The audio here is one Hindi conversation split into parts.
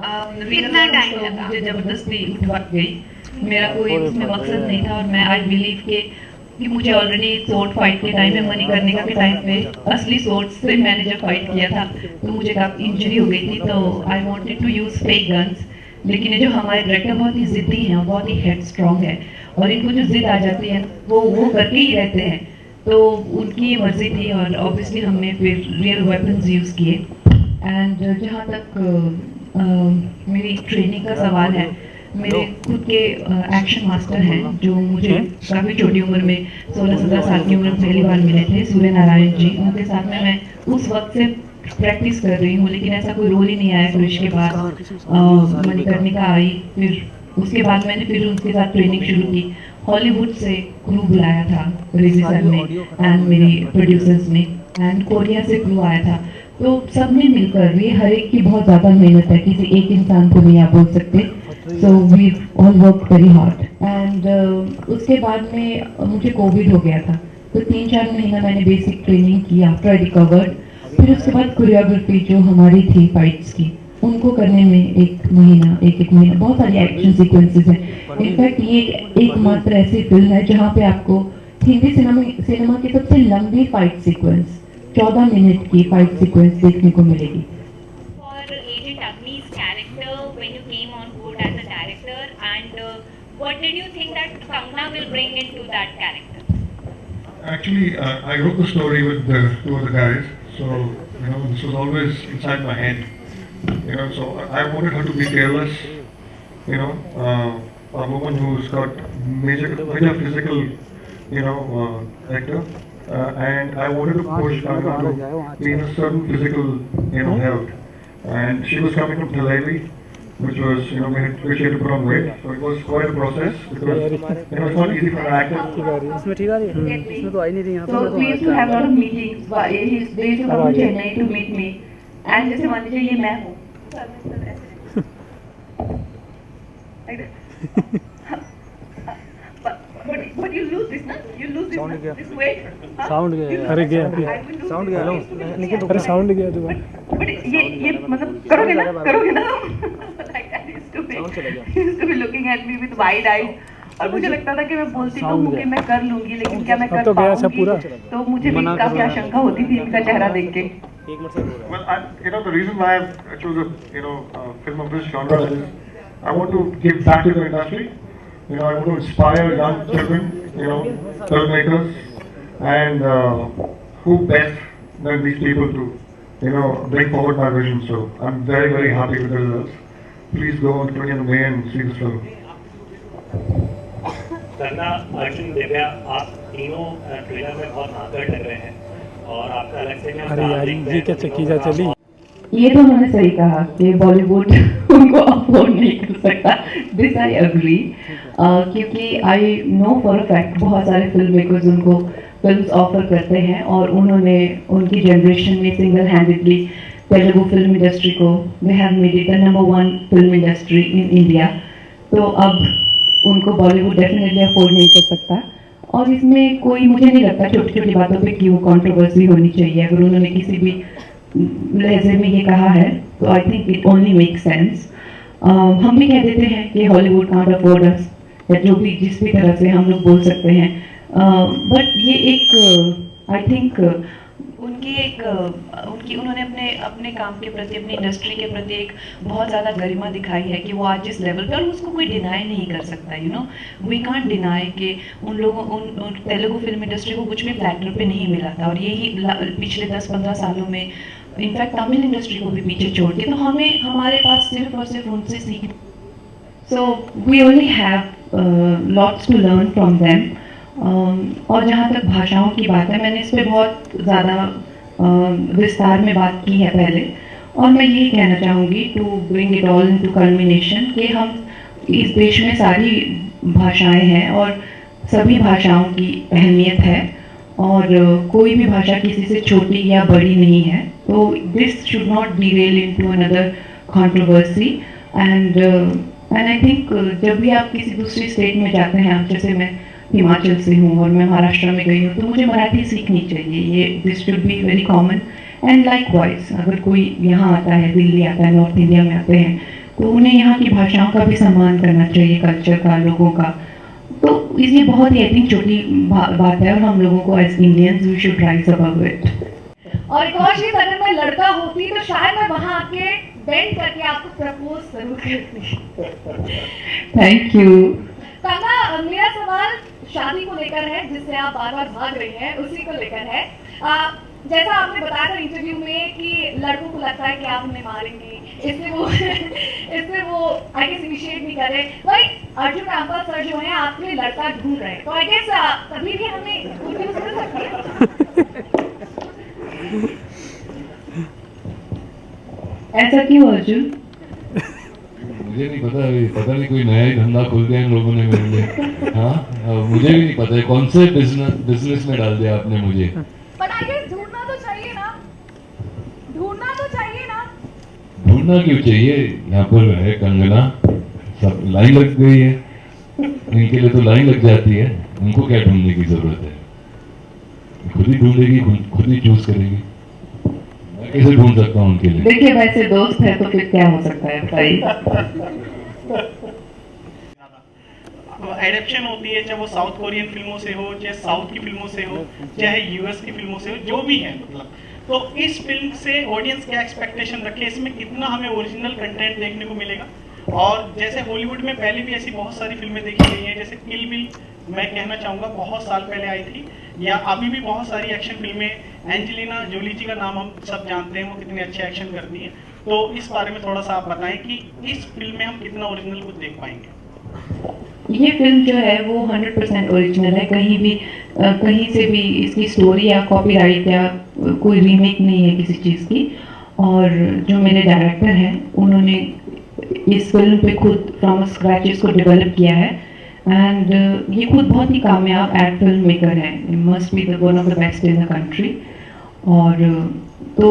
कितना टाइम लगा? मुझे जबरदस्ती उठवा गई, मेरा कोई उसमें मकसद नहीं था। और मैं आई बिलीव कि मुझे ऑलरेडी स्वॉर्ड फाइट के टाइम में मनी करने का के टाइम पे असली स्वॉर्ड से मैंने जब फाइट किया था तो मुझे काफ़ी इंजरी हो गई थी, तो I wanted to use fake guns. लेकिन ये जो हमारे डायरेक्टर बहुत ही ज़िद्दी हैं और बहुत ही हेड स्ट्रॉन्ग है, और इनको जो ज़िद आ जाती है वो करके ही रहते हैं, तो उनकी ये मर्जी थी। और ऑब्वियसली हमने फिर रियल वेपन्स यूज़ किए। एंड जहाँ तक मेरी ट्रेनिंग का सवाल है, मेरे खुद के एक्शन मास्टर हैं जो मुझे काफ़ी छोटी उम्र में 16-17 साल की उम्र में पहली बार मिले थे, सूर्य नारायण जी। उनके साथ में मैं उस वक्त से प्रैक्टिस कर रही हूँ, लेकिन ऐसा कोई रोल ही नहीं आया क्रिश के बाद। मणिकर्णिका आई, फिर उसके बाद मैंने फिर उनके साथ ट्रेनिंग शुरू की। हॉलीवुड से क्रू बुलाया था रिजी सर ने एंड मेरे प्रोड्यूसर्स ने, एंड कोरिया से क्रू आया था। तो सब ने मिलकर, ये हर एक की बहुत ज़्यादा मेहनत है, किसी एक इंसान को नहीं आप बोल सकते। So we all work very hard. And उसके बाद में मुझे कोविड हो गया था, तो 3-4 महीना मैंने बेसिक ट्रेनिंग की आफ्टर आई रिकवर्ड। फिर उसके बाद कोरियोग्राफी जो हमारी थी फाइट्स की, उनको करने में एक महीना बहुत सारी एक्शन सीक्वेंसेस हैं। इनफैक्ट ये एकमात्र ऐसी फिल्म है जहाँ पे आपको हिंदी सिनेमा की सबसे लंबी फाइट सीक्वेंस 14 मिनट की फाइट सीक्वेंस देखने को मिलेगी। For Agent Agni's character, when you came on board as a director, and what did you think that Kangna will bring into that character? Actually, I wrote the story with the two of the guys, so this was always inside my head. So I wanted her to be fearless. A woman who's got major physical, actor, and I wanted to push Kangna to be in a certain physical, health. And she was coming from Tel Aviv, which was, which she had to put on weight. So it was quite a process because, it's not easy for an actor. इसमें ठीक आ रही है, इसमें तो आई नहीं रही यहाँ So we used to have a lot of meetings. They used to come to Chennai to meet me. And जैसे मान लीजिए ये मैं हूँ, but you lose this, na? You lose this weight. Sound गया, अरे गया साउंड गया, अरे साउंड गया तो But ये मतलब करोगे ना? Like that used to be looking at me with wide eyes. और मुझे लगता था कि मैं बोलती तो हूँ कि मैं कर लूंगी, लेकिन क्या मैं कर पाऊंगी? तो मुझे भी काफी आशंका होती थी इनका चेहरा देख के। Well, the reason why I chose a film of this genre is I want to give back to the industry. I want to inspire young children, filmmakers, and who best than these people to, bring forward my vision. So I'm very, very happy with the results. Please go on 20th May and see this film. Kangana, Arjun, Divya, आप तीनों ट्रेलर में बहुत नाकड़ लग रहे हैं और आपका अलग से अरे यार ये क्या चक्कीजा चली। ये तो उन्होंने सही कहा कि बॉलीवुड उनको अफोर्ड नहीं कर सकता। दिस आई अग्री, क्योंकि I know for a fact बहुत सारे फिल्म मेकर्स उनको फिल्म्स ऑफर करते हैं, और उन्होंने उनकी जनरेशन में single handedly Telugu film industry को they have made it the number 1 film industry in India. तो अब उनको बॉलीवुड डेफिनेटली अफोर्ड नहीं कर सकता, और इसमें कोई मुझे नहीं लगता छोटी छोटी बातों पे क्यों कंट्रोवर्सी होनी चाहिए। अगर उन्होंने किसी भी लहजे में ये कहा है तो I think it only make sense. हम भी कह देते हैं कि हॉलीवुड कांट अफोर्ड अस, या जो भी जिस भी तरह से हम लोग बोल सकते हैं, बट ये एक आई थिंक उन्होंने अपने काम के प्रति, अपनी इंडस्ट्री के प्रति एक बहुत ज़्यादा गरिमा दिखाई है कि वो आज जिस लेवल पे, और उसको कोई डिनाई नहीं कर सकता। वी कांट डिनाई कि उन तेलुगु फिल्म इंडस्ट्री को कुछ भी प्लेटर पे नहीं मिला था, और यही पिछले 10-15 सालों में इनफैक्ट तमिल इंडस्ट्री को भी पीछे छोड़ के, तो हमारे पास सिर्फ और सिर्फ उनसे सीख। So we only have lots to learn from them. और जहाँ तक भाषाओं की बात है, मैंने इस पर बहुत ज़्यादा विस्तार में बात की है पहले, और मैं यही कहना चाहूँगी to bring it all into culmination कि हम इस देश में सारी भाषाएं हैं और सभी भाषाओं की अहमियत है, और कोई भी भाषा किसी से छोटी या बड़ी नहीं है। तो this should not Daryl into another controversy. And I think जब भी आप किसी दूसरी स्टेट में जाते हैं, आप जैसे मैं हिमाचल से हूँ और मैं महाराष्ट्र में गई हूँ, तो मुझे मराठी सीखनी चाहिए। ये this should be very common. And like wise अगर कोई यहाँ आता है, दिल्ली आता है, नॉर्थ इंडिया में आते हैं, तो उन्हें यहाँ की भाषाओं का भी सम्मान करना चाहिए, कल्चर का, लोगों का। तो इसलिए बहुत ही आई थिंक छोटी बात है और हम लोगों को as Indians we should rise above it. और एक और चीज, अगर मैं लड़का होती तो शायद मैं वहां आके बेंड करके आपको प्रपोज जरूर करती। Thank you. कंगना, मेरा सवाल शादी को लेकर है, जिससे आप बार बार भाग रही हैं, उसी को लेकर है। जैसा आपने बताया था इंटरव्यू में कि लड़कों को लगता है कि आप उन्हें मारेंगे, इसलिए वो आई गेस इनिशिएट नहीं कर रहे। भाई अर्जुन रामपाल सर जो है आपके लिए लड़का ढूंढ रहे हैं, तो आई गेस कभी भी हमें confuse कर सकती है। ऐसा क्यों अर्जुन? मुझे नहीं पता नहीं कोई नया ही धंधा खोल दिया इन लोगों ने मेरे लिए। हाँ, मुझे भी नहीं पता है कौन से बिजनेस में डाल दिया आपने मुझे। पर आई गेस ढूंढना तो चाहिए ना, ढूंढना तो चाहिए ना। ढूंढना क्यों चाहिए? यहाँ पर है कंगना, सब लाइन लग गई है, इनके लिए तो लाइन लग जाती है, उनको क्या ढूंढने की जरूरत है? खुद ही ढूंढेगी, खुद ही चूज करेगी, मैं कैसे ढूंढ सकता हूँ उनके लिए? देखिए वैसे दोस्त है तो फिर क्या हो सकता है बताइए। एडेप्शन होती है, चाहे वो साउथ कोरियन फिल्मों से हो, चाहे साउथ की फिल्मों से हो, चाहे यूएस की फिल्मों से हो, जो भी है मतलब। तो इस फिल्म से ऑडियंस क्या एक्सपेक्टेशन रखे, इसमें कितना हमें ओरिजिनल कंटेंट देखने को मिलेगा? और जैसे हॉलीवुड में पहले भी ऐसी बहुत सारी फिल्में देखी गई हैं, जैसे किल बिल मैं कहना चाहूँगा बहुत साल पहले आई थी, या अभी भी बहुत सारी एक्शन फिल्में, एंजेलिना जोली जी का नाम हम सब जानते हैं, वो कितने अच्छे एक्शन करती हैं। तो इस बारे में थोड़ा सा आप बताएं कि इस फिल्म में हम कितना ओरिजिनल कुछ देख पाएंगे। ये फिल्म जो है वो 100% ओरिजिनल है, कहीं से भी इसकी स्टोरी या कॉपीराइट या कोई रीमेक नहीं है किसी चीज़ की। और जो मेरे डायरेक्टर हैं उन्होंने इस फिल्म पे खुद फ्रॉम स्क्रैच इसको डेवलप किया है, एंड ये खुद बहुत ही कामयाब एड फिल्म मेकर हैं, must be the one of the best in the country. और तो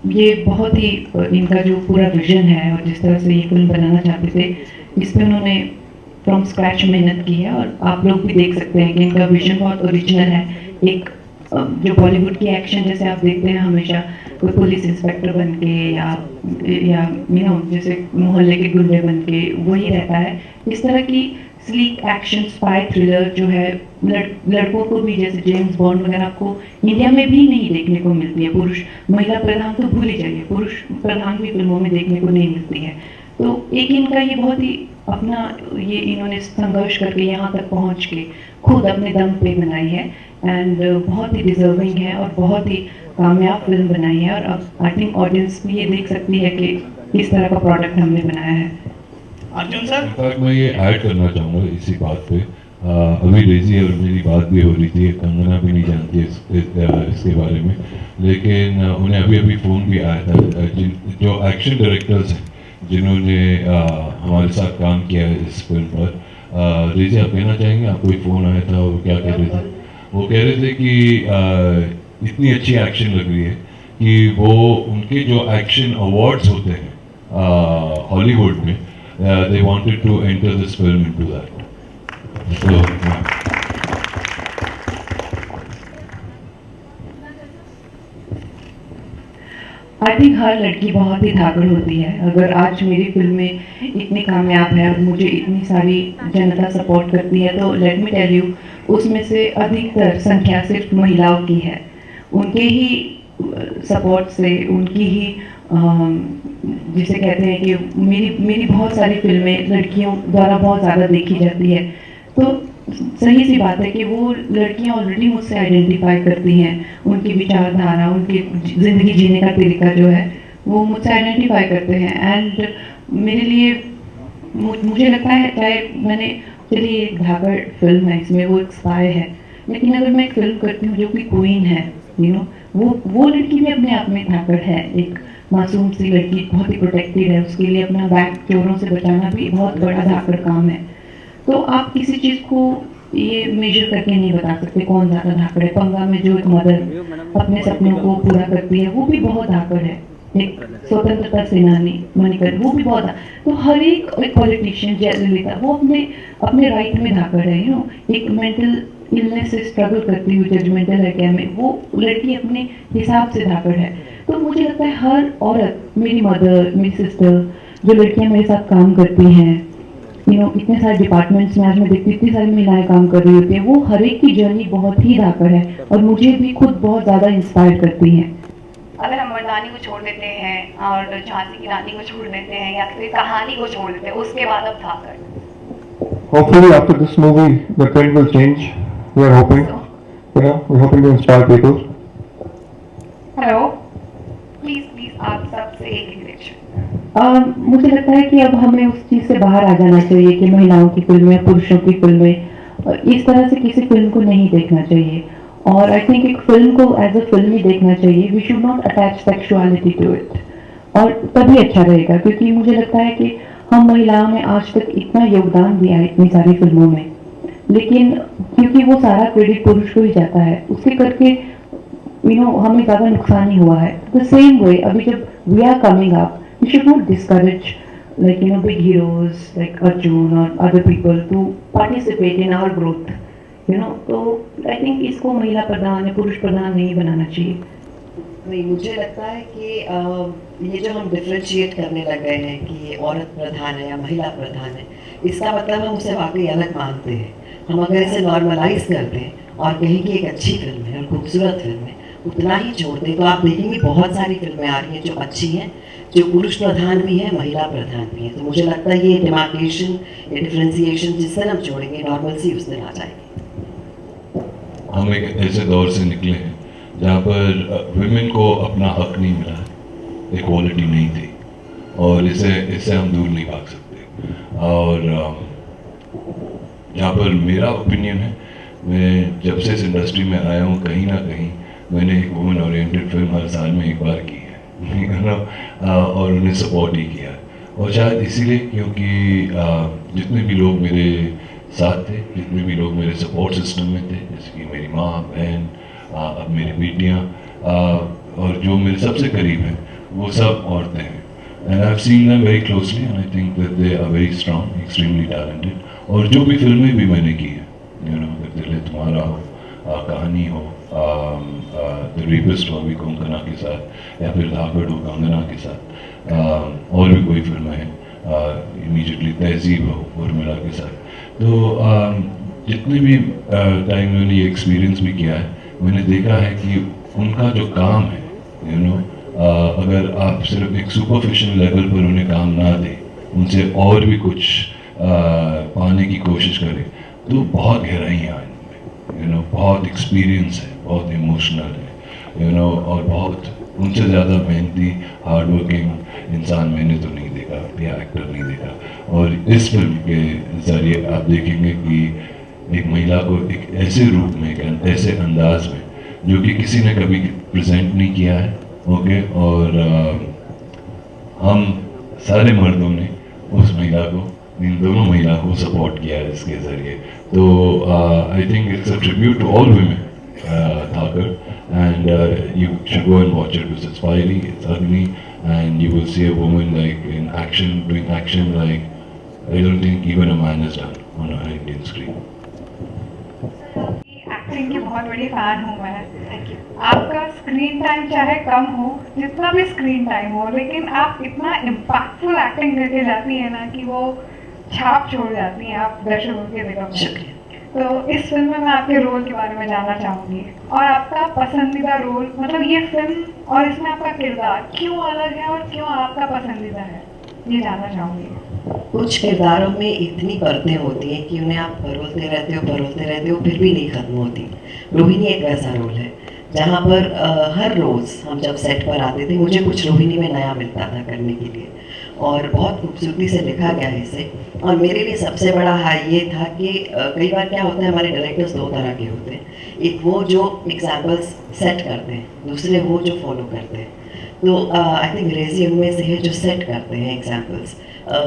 ये बहुत ही इनका जो पूरा विजन है और जिस तरह से ये फिल्म बनाना चाहते थे, इस पर उन्होंने फ्रॉम स्क्रैच मेहनत की है। और आप लोग भी देख सकते हैं कि इनका विजन बहुत ओरिजिनल है। एक जो बॉलीवुड की एक्शन जैसे आप देखते हैं हमेशा कोई पुलिस इंस्पेक्टर बन के या जैसे मोहल्ले के गुंडे बन के वही रहता है, इस तरह की स्लीक एक्शन स्पाई थ्रिलर जो है लड़कों को भी, जैसे जेम्स बॉन्ड वगैरह आपको इंडिया में भी नहीं देखने को मिलती है। पुरुष महिला प्रधान तो भूल ही जाइए, पुरुष प्रधान भी फिल्मों में देखने को नहीं मिलती है। तो एक इनका ये बहुत ही अपना ये इन्होंने संघर्ष करके यहाँ तक पहुँच के खुद अपने दम पे बनाई है, एंड बहुत ही डिजर्विंग है और बहुत ही कामयाब फिल्म बनाई है। और अब आई थिंक ऑडियंस भी ये देख सकती है कि किस तरह का प्रोडक्ट हमने बनाया है। अर्जुन सर, इनफैक्ट मैं ये ऐड करना चाहूँगा इसी बात पे। अभी रेजी और मेरी बात भी हो रही थी, कंगना भी नहीं जानती इसके बारे में, लेकिन उन्हें अभी फ़ोन भी आया था जो एक्शन डायरेक्टर्स हैं जिन्होंने हमारे साथ काम किया है इस फिल्म पर। रेजी आप कहना चाहेंगे? आपको एक फ़ोन आया था और क्या कह रहे थे? वो कह रहे थे कि इतनी अच्छी एक्शन लग रही है कि वो उनके जो एक्शन अवार्ड्स होते हैं हॉलीवुड में, they wanted to enter this film into that. So, I think हर लड़की बहुत ही धाकड़ होती है। अगर आज मेरी फिल्में इतनी कामयाब है और मुझे इतनी सारी जनता सपोर्ट करती है, तो लेट मी टेल यू उसमें से अधिकतर संख्या सिर्फ महिलाओं की है। उनके ही सपोर्ट से, उनकी ही जिसे कहते हैं कि मेरी बहुत सारी फिल्में लड़कियों द्वारा बहुत ज़्यादा देखी जाती है। तो सही सी बात है कि वो लड़कियां ऑलरेडी मुझसे आइडेंटिफाई करती हैं, उनकी विचारधारा, उनकी ज़िंदगी जीने का तरीका जो है वो मुझसे आइडेंटिफाई करते हैं। एंड मेरे लिए मुझे लगता है, चाहे मैंने चलिए एक धाकड़ फिल्म है, इसमें वो एक स्पाई है, लेकिन अगर मैं एक फिल्म करती हूँ जो कि क्वीन है, वो लड़की भी अपने आप में धाकड़ है। एक मासूम सी लड़की बहुत ही प्रोटेक्टेड है, उसके लिए अपना बैग चोरों से बचाना भी बहुत बड़ा धाकड़ काम है। तो आप किसी चीज़ को ये मेजर करके नहीं बता सकते कौन ज़्यादा धाकड़ है। पंगा में जो एक मदर अपने सपनों को पूरा करती है वो भी बहुत धाकड़ है। एक स्वतंत्रता सेनानी मणिकर्ण वो भी बहुत, तो हर एक पॉलिटिशियन जयललिता वो अपने राइट में धाकड़ है। एक मेंटल इलनेस से स्ट्रगल करती हुई जजमेंटल है क्या में, वो लड़की अपने हिसाब से धाकड़ है। तो मुझे लगता है हर औरत, मेरी मदर, मेरी सिस्टर, जो लड़कियां मेरे साथ काम करती हैं, इतने सारे डिपार्टमेंट्स में आज मैं देखती हूँ इतनी सारी महिलाएं काम कर रही होती है, वो हर एक की जर्नी बहुत ही धाकड़ है और मुझे भी खुद बहुत ज़्यादा इंस्पायर करती हैं। अगर हम मर्दानी को छोड़ देते हैं और झांसी की रानी को छोड़ देते हैं या फिर कहानी को छोड़ देते हैं, उसके बाद अब धाकड़। Hopefully after this movie, the trend will change. We are hoping, we're hoping to inspire people. Hello, please आप सबसे एक रिएक्शन। मुझे लगता है कि अब हमें उस चीज़ से बाहर आ जाना चाहिए कि महिलाओं की फिल्में, पुरुषों की फिल्में इस तरह से किसी फिल्म को नहीं देखना चाहिए। और आई थिंक एक फिल्म को एज अ फिल्म ही देखना चाहिए। We should not attach sexuality to it, और तभी अच्छा रहेगा, क्योंकि मुझे लगता है कि हम महिलाओं ने आज तक इतना योगदान दिया है इतनी सारी फिल्मों में, लेकिन क्योंकि वो सारा क्रेडिट पुरुष को ही जाता है, उसके करके हमें ज़्यादा नुकसान ही हुआ है। द सेम वे अभी जब we are coming up, we should not discourage big heroes like Arjun or other people to participate in our growth, तो आई थिंक इसको महिला प्रधान या पुरुष प्रधान नहीं बनाना चाहिए। नहीं, मुझे लगता है कि ये जो हम डिफ्रेंशिएट करने लग गए हैं कि ये औरत प्रधान है या महिला प्रधान है, इसका मतलब हम उसे वाकई अलग मानते हैं। हम अगर इसे नॉर्मलाइज कर दें और कहें कि एक अच्छी फिल्म है और खूबसूरत फिल्म है, उतना ही छोड़ दें, तो आप देखेंगे बहुत सारी फिल्में आ रही हैं जो अच्छी हैं, जो पुरुष प्रधान भी है, महिला प्रधान भी है। तो मुझे लगता है ये डिमार्केशन, ये डिफ्रेंसिएशन जिस दिन हम छोड़ेंगे, नॉर्मलसी उस दिन आ जाएगी। हम एक ऐसे दौर से निकले हैं जहाँ पर विमेन को अपना हक नहीं मिला है, इक्वालिटी नहीं थी, और इससे हम दूर नहीं भाग सकते। और जहाँ पर मेरा ओपिनियन है, मैं जब से इस इंडस्ट्री में आया हूँ, कहीं ना कहीं मैंने एक वुमेन ओरिएंटेड फिल्म हर साल में एक बार की है और उन्हें सपोर्ट ही किया है। और शायद इसीलिए क्योंकि जितने भी लोग मेरे साथ थे, जितने भी लोग मेरे सपोर्ट सिस्टम में थे, जैसे कि मेरी माँ, बहन, अब मेरी बेटियाँ, और जो मेरे सबसे करीब हैं, वो सब औरतें हैं। And I have seen them very closely and I think that they are very strong, extremely talented. और जो भी फिल्में भी मैंने की हैं, दिल है तुम्हारा हो, कहानी हो, द रेपिस्ट हो अभी कंगना के साथ, या फिर धाकड़ हो कंगना के साथ, और भी कोई फिल्में हैं, इमीडिएटली तहजीब हो उर्मिला के साथ। तो जितने भी टाइम मैंने ये एक्सपीरियंस भी किया है, मैंने देखा है कि उनका जो काम है, अगर आप सिर्फ एक सुपरफिशियल लेवल पर उन्हें काम ना दें, उनसे और भी कुछ पाने की कोशिश करें, तो बहुत गहराइयाँ हैं इनमें, बहुत एक्सपीरियंस है, बहुत इमोशनल है, और बहुत उनसे ज़्यादा मेहनती, हार्ड वर्किंग इंसान मैंने तो नहीं देखा या एक्टर नहीं देखा। और इस फिल्म के ज़रिए आप देखेंगे कि एक महिला को एक ऐसे रूप में, एक ऐसे अंदाज में, जो कि किसी ने कभी प्रेजेंट नहीं किया है, ओके, और हम सारे मर्दों ने उस महिला को, इन दोनों महिला को सपोर्ट किया है इसके ज़रिए। तो I think it's a tribute to all women, Dhaakad, and you should go and watch it because it's fiery, it's ugly, and you will see a woman like in action, doing action like I don't think even a man has done on an Indian screen. Acting की बहुत बड़ी फैन हूँ मैं। आपका स्क्रीन टाइम चाहे कम हो, जितना भी स्क्रीन टाइम हो, लेकिन आप इतना इम्पैक्टफुल एक्टिंग करके जाती है ना कि वो छाप छोड़ जाती हैं आप दर्शकों के दिलों में। तो इस फिल्म में मैं आपके रोल के बारे में जानना चाहूँगी, और आपका पसंदीदा रोल, मतलब ये फिल्म और इसमें आपका किरदार क्यों अलग है और क्यों आपका पसंदीदा है, ये जानना चाहूँगी। कुछ किरदारों में इतनी परतें होती हैं कि उन्हें आप परोलते रहते हो फिर भी नहीं खत्म होती। रोहिणी एक ऐसा रोल है जहाँ पर हर रोज़ हम जब सेट पर आते थे, मुझे कुछ रोहिणी में नया मिलता था करने के लिए, और बहुत खूबसूरती से लिखा गया है इसे। और मेरे लिए सबसे बड़ा हाई ये था कि कई बार क्या होता है, हमारे डायरेक्टर्स दो तरह के होते हैं, एक वो जो एग्जाम्पल्स सेट करते हैं, दूसरे वो जो फॉलो करते हैं। तो आई थिंक रेजी उनमें से है जो सेट करते हैं एग्जाम्पल्स,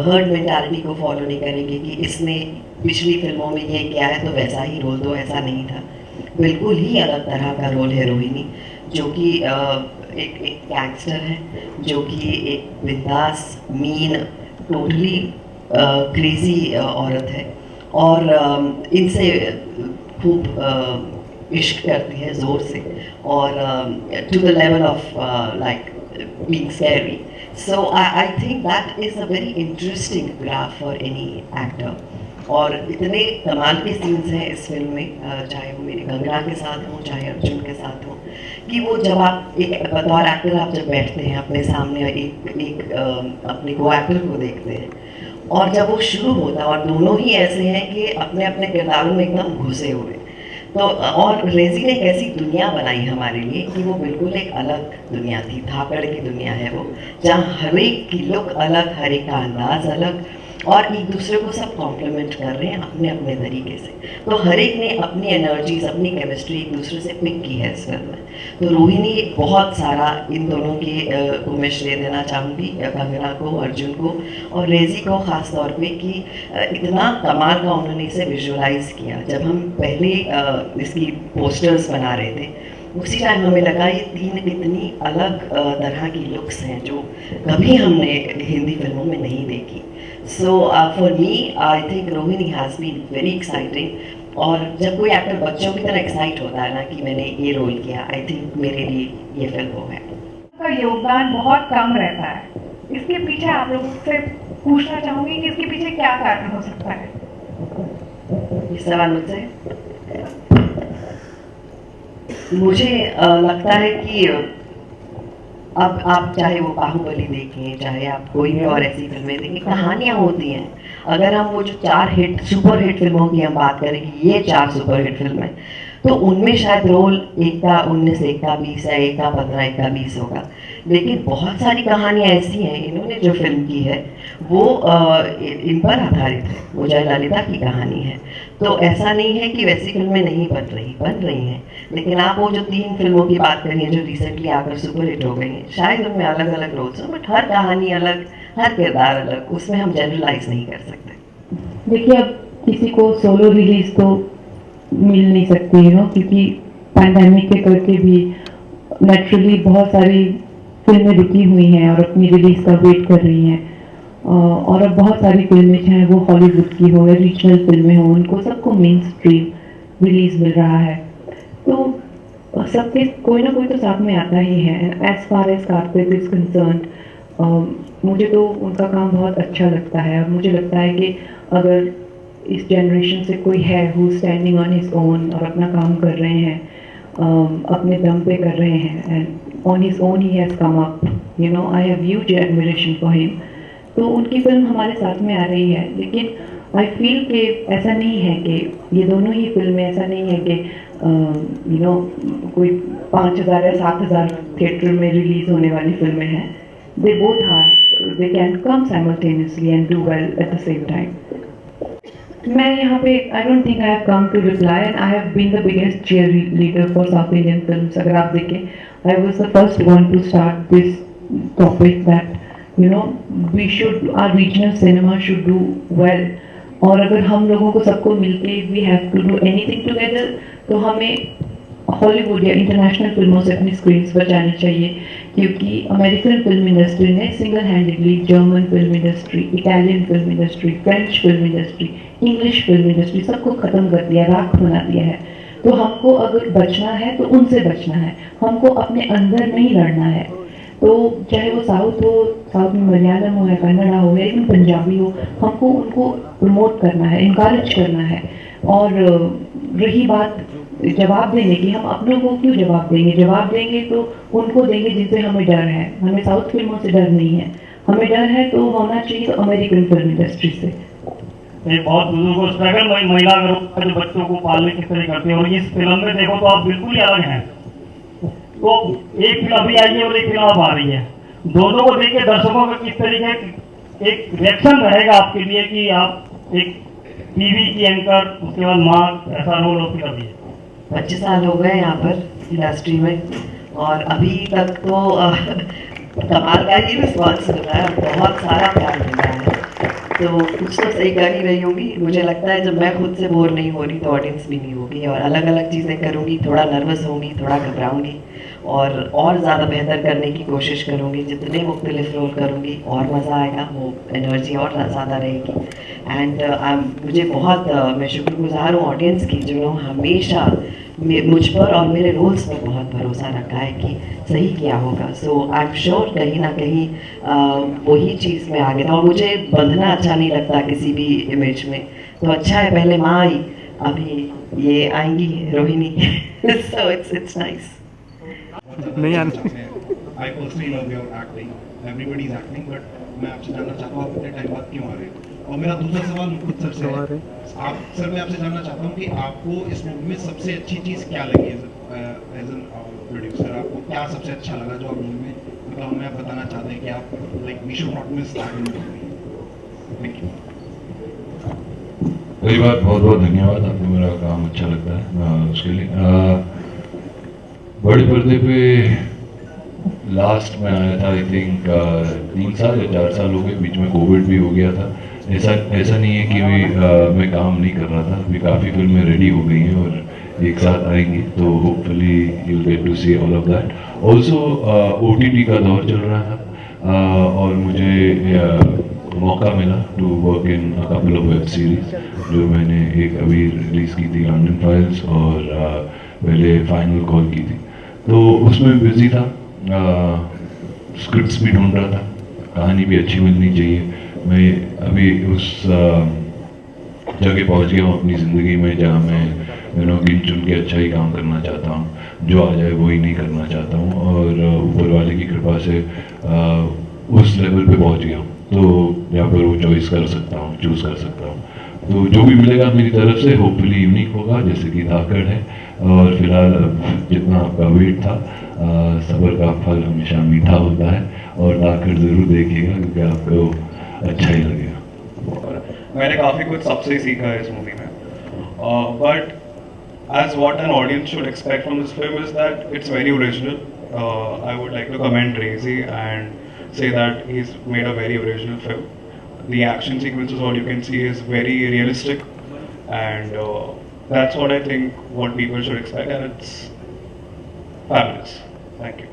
हर्ड मेंटालिटी को फॉलो नहीं करेंगे कि इसने पिछली फिल्मों में ये किया है तो वैसा ही रोल दो, ऐसा नहीं था। बिल्कुल ही अलग तरह का रोल है रोहिणी, जो कि एक गैंगस्टर है, जो कि एक बिंदास, मीन, टोटली क्रेजी औरत है, और इनसे खूब इश्क करती है ज़ोर से, और to the level of like being scary. So I think that is a very interesting graph for any actor. और इतने कमाल के सीन्स हैं इस फिल्म में, चाहे वो मेरे कंगना के साथ हों चाहे अर्जुन के साथ हों, कि वो जब आप एक बतौर एक्टर आप जब बैठते हैं अपने सामने एक अपने को एक्टर को देखते हैं, और जब वो शुरू होता है और दोनों ही ऐसे हैं कि अपने अपने किरदारों में एकदम घुसे हुए, तो और रेजी ने एक ऐसी दुनिया बनाई हमारे लिए कि वो बिल्कुल एक अलग दुनिया थी, धाकड़ की दुनिया है वो, जहाँ हर एक की लुक अलग, हर एक का अंदाज अलग, और एक दूसरे को सब कॉम्प्लीमेंट कर रहे हैं अपने अपने तरीके से। तो हर एक ने अपनी एनर्जीज, अपनी केमिस्ट्री एक दूसरे से पिक की है इस फिल्म में। तो रोहिणी बहुत सारा इन दोनों के को मैं श्रेय देना चाहूँगी, कंगना को, अर्जुन को और रेजी को ख़ास तौर पे, कि इतना कमाल का उन्होंने इसे विजुअलाइज किया। जब हम पहले इसकी पोस्टर्स बना रहे थे उसी टाइम हमें लगा ये तीन इतनी अलग तरह की लुक्स हैं जो कभी हमने हिंदी फिल्मों में नहीं देखी। So for me I think Rohini has been very exciting, और जब कोई एक्टर बच्चों की तरह एक्साइट होता है ना कि मैंने ये रोल किया, आई थिंक मेरे लिए ये फिल्म वो है। का योगदान बहुत कम रहता है, इसके पीछे आप लोगों से पूछना चाहूँगी कि इसके पीछे क्या कारण हो सकता है? ये सवाल मुझसे, मुझे लगता है कि अब आप चाहे वो बाहुबली देखें, चाहे आप कोई भी और ऐसी फिल्में देखें, कहानियाँ होती हैं। अगर हम वो जो 4 सुपर हिट फिल्मों की हम बात करें कि ये 4 सुपर हिट फिल्में, तो उनमें शायद रोल एक का 19, एक का 20 है, एक का 15, एक का 20 होगा, लेकिन बहुत सारी कहानियाँ ऐसी हैं इन्होंने जो फिल्म की है वो इन पर आधारित है, वो जयललिता की कहानी है। तो ऐसा नहीं है कि वैसी फिल्में नहीं बन रही हैं, लेकिन आप वो जो 3 फिल्मों की बात करिए जो रिसेंटली आकर सुपर हिट हो गई हैं, शायद उनमें अलग अलग रोल्स हैं, बट हर कहानी अलग, हर किरदार अलग, उसमें हम जनरलाइज नहीं कर सकते। देखिए, अब किसी को सोलो रिलीज तो मिल नहीं सकती है, क्योंकि पैंडेमिक के करके भी नेचुरली बहुत सारी फिल्में रुकी हुई हैं और अपनी रिलीज का वेट कर रही हैं, और अब बहुत सारी फिल्में चाहे वो हॉलीवुड की हो या रीजनल फिल्में हो, उनको सबको मेन स्ट्रीम रिलीज मिल रहा है, तो सबके कोई ना कोई तो साथ में आता ही है। As far as Kartik is concern, मुझे तो उनका काम बहुत अच्छा लगता है, और मुझे लगता है कि अगर इस जनरेशन से कोई है who standing on his own और अपना काम कर रहे हैं, अपने दम पे कर रहे हैं, and on his own he has come up, you know, I have huge admiration for him. तो उनकी फिल्म हमारे साथ में आ रही है, लेकिन आई फील कि ऐसा नहीं है कि ये दोनों ही फिल्में, ऐसा नहीं है कि यू नो कोई 5000 या 7000 थिएटर में रिलीज होने वाली फिल्में हैं। They both are, they can come simultaneously and do well at the same time. मैं यहाँ पे I don't think I have come to reply, and I have been the biggest cheerleader for south Indian films. अगर आप देखें, I was the first one to start this topic that you know we should, our regional cinema should do well, और अगर हम लोगों को सबको मिलके we have to do anything together, तो हमें हॉलीवुड या इंटरनेशनल फिल्मों से अपनी स्क्रीन्स बचानी चाहिए, क्योंकि अमेरिकन फिल्म इंडस्ट्री ने single handedly German film industry, Italian film industry, French film industry, English film industry सबको ख़त्म कर दिया, राख बना दिया है। तो हमको अगर बचना है तो उनसे बचना है, हमको अपने अंदर नहीं लड़ना है। तो चाहे वो साउथ हो, साउथ में मलयालम हो या कन्नड़ा हो या इवन पंजाबी हो, हमको उनको प्रमोट करना है, इनकरेज करना है। और रही बात जवाब देने की, हम अपनों को क्यों जवाब देंगे? जवाब देंगे तो उनको देंगे जिनसे हमें डर है। हमें साउथ फिल्मों से डर नहीं है, हमें डर है तो होना चाहिए तो अमेरिकन फिल्म इंडस्ट्री से। एक बहुत बुजुर्ग स्ट्रगल महिला जो बच्चों को पालने किस तरह करते हैं, और इस फिल्म में देखो तो आप बिल्कुल ही अलग हैं। तो एक फिल्म अभी आई है और एक फिल्म अब आ रही है, दोनों को देख के दर्शकों का किस तरीके एक रिएक्शन रहेगा आपके लिए कि आप एक टीवी की एंकर, उसके बाद माँ, ऐसा रोल होती कर दिए। 25 साल हो गए यहाँ पर इंडस्ट्री में, और अभी तक तो कमाल का ही रिस्पॉन्स मिल रहा है, बहुत सारा प्यार मिल रहा है। तो कुछ तो सही कर ही रही होगी। मुझे लगता है जब मैं खुद से बोर नहीं हो रही तो ऑडियंस भी नहीं होगी, और अलग अलग चीज़ें करूँगी, थोड़ा नर्वस होंगी, थोड़ा घबराऊँगी, और ज़्यादा बेहतर करने की कोशिश करूँगी। जितने मुख्तलिफ रोल करूँगी और मज़ा आएगा, वो एनर्जी और ज़्यादा रहेगी। एंड मुझे बहुत मैं शुक्रगुजार हूँ ऑडियंस की, जो हमेशा मुझ पर और मेरे रोल्स पर बहुत भरोसा रखा है कि सही क्या होगा। सो आई एम श्योर कहीं ना कहीं वही चीज़ में आगे था। और मुझे बंधना अच्छा नहीं लगता किसी भी इमेज में, तो अच्छा है पहले माँ आई, अभी ये आएंगी रोहिणी। So it's nice. नहीं आने I personally love your acting. Everybody is acting, but मैं आपसे जानना चाहता हूँ आप इतने टाइम बाद क्यों आ रहे हैं? और मेरा दूसरा सवाल मुकुट सर से है। आप सर मैं आपसे जानना चाहता हूँ कि आपको इस मूवी में सबसे अच्छी चीज़ क्या लगी एज एन प्रोड्यूसर? आपको क्या सबसे अच्छा लगा जो आप मूवी में मतलब हमें आप बताना चाहते हैं कि आप like we should not miss that in movie? Thank you. पहली बात बहुत बहुत धन्यवाद, आपको मेरा काम अच्छा लगता है उसके लिए। बड़े पर्दे पे लास्ट में आया था, आई थिंक 3 साल या 4 साल हो गए, बीच में कोविड भी हो गया था। ऐसा नहीं है कि मैं काम नहीं कर रहा था, अभी काफ़ी फिल्में रेडी हो गई हैं और एक साथ आएंगी, तो hopefully you will get to see all of that. Also OTT का दौर चल रहा था और मुझे मौका मिला to work in a couple of web series, जो मैंने एक अभी रिलीज़ की थी लंडन फाइल्स और पहले फाइनल कॉल की थी, तो उसमें बिजी था। स्क्रिप्ट्स भी ढूंढ रहा था, कहानी भी अच्छी मिलनी चाहिए। मैं अभी उस जगह पहुंच गया हूँ अपनी ज़िंदगी में जहाँ मैं गिन चुन के अच्छा ही काम करना चाहता हूँ, जो आ जाए वो ही नहीं करना चाहता हूँ, और ऊपर वाले की कृपा से उस लेवल पे पहुँच गया हूँ, तो यहाँ पर वो चॉइस कर सकता हूँ, चूज़ कर सकता हूँ। तो जो भी मिलेगा मेरी तरफ से होपफुली यूनिक होगा, जैसे कि धाकड़ है। और फिलहाल जितना आपका वेट था, सब्र का फल हमेशा मीठा होता है, और धाकड़ ज़रूर देखिएगा क्योंकि आपको अच्छा ही लगेगा। मैंने काफ़ी कुछ सबसे सीखा है इस मूवी में, but as what an audience should expect from this film is that it's very original. I would like to commend Razy and say that he's made a very original film. The action sequences, all you can see, is very realistic, and that's what I think what people should expect, and it's fabulous. Thank you.